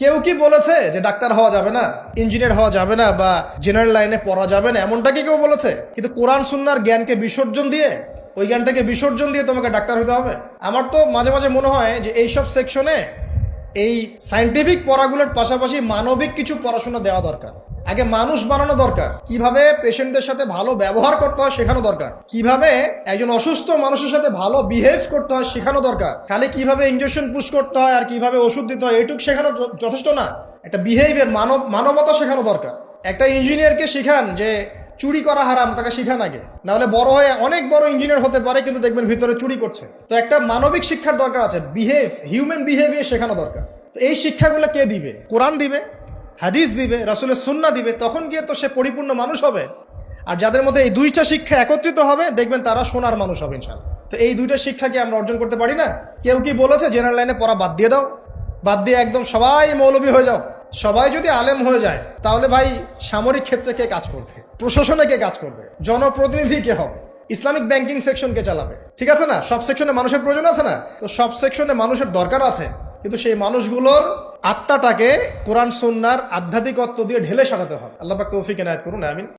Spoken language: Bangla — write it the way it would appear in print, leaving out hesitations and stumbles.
কেউ কি বলেছে যে ডাক্তার হওয়া যাবে না, ইঞ্জিনিয়ার হওয়া যাবে না, বা জেনারেল লাইনে পড়া যাবে না? এমনটা কি কেউ বলেছে? কিন্তু কোরআন সুন্নাহর জ্ঞানকে বিসর্জন দিয়ে, ওই জ্ঞানটাকে বিসর্জন দিয়ে তোমাকে ডাক্তার হতে হবে? আমার তো মাঝে মাঝে মনে হয় যে এইসব সেকশনে এই সায়েন্টিফিক পড়াগুলোর পাশাপাশি মানবিক কিছু পড়াশোনা দেওয়া দরকার। আগে মানুষ বানানো দরকার, কিভাবে পেশেন্টদের সাথে ভালো ব্যবহার করতে হয় শেখানো দরকার, কিভাবে একজন অসুস্থ মানুষের সাথে ভালো বিহেভ করতে হয় শেখানো দরকার। খালি কিভাবে ইনজেকশন পুশ করতে হয় আর কিভাবে ওষুধ দিতে হয় এইটুকু শেখানো যথেষ্ট না। একটা বিহেভিয়ার, মানবতা শেখানো দরকার। একটা ইঞ্জিনিয়ারকে শেখান যে চুরি করা হারাম, তাকে শেখান আগে, নাহলে বড় হয়ে অনেক বড় ইঞ্জিনিয়ার হতে পারে কিন্তু দেখবেন ভিতরে চুরি করছে। তো একটা মানবিক শিক্ষার দরকার আছে, হিউম্যান বিহেভিয়ার শেখানো দরকার। তো এই শিক্ষাগুলো কে দিবে? কোরআন দিবে, হাদিস দিবে, রাসূলের সুন্নাহ দিবে, তখন গিয়ে তো সে পরিপূর্ণ মানুষ হবে। আর যাদের মধ্যে এই দুইটা শিক্ষা একত্রিত হবে দেখবেন তারা সোনার মানুষ হবে ইনশাআল্লাহ। তো এই দুইটা শিক্ষা কি আমরা অর্জন করতে পারি না? কেউ কি বলেছে জেনারেল লাইনে পড়া বাদ দিয়ে দাও, বাদ দিয়ে একদম সবাই মৌলবী হয়ে যাও? সবাই যদি আলেম হয়ে যায় তাহলে ভাই সামরিক ক্ষেত্রে কে কাজ করবে, প্রশাসনে কে কাজ করবে, জনপ্রতিনিধি কে হবে, ইসলামিক ব্যাংকিং সেকশন কে চালাবে? ঠিক আছে না, সব সেকশনে মানুষের প্রয়োজন আছে না? তো সব সেকশনে মানুষের দরকার আছে, কিন্তু সেই মানুষগুলোর আত্মাটাকে কোরআন সুন্নাহর আধ্যাত্মিকত্ব দিয়ে ঢেলে সাজাতে হবে। আল্লাহ পাক তৌফিক এনায়েত করুন, আমিন।